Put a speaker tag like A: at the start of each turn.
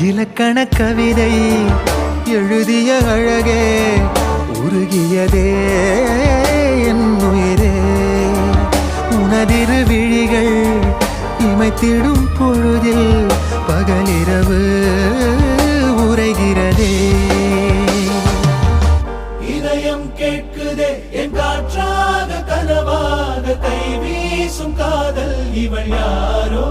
A: இலக்கண கவிதை எழுதிய அழகே உருகியதே என் உயிரே. உனதிரு விழிகள் இமைத்திடும் பொழுதில் பகலிரவு உரைகிறதே.
B: இதயம் கேட்குதே என் காற்றாக கனவாக கை வீசும் காதல் இவள் யாரோ.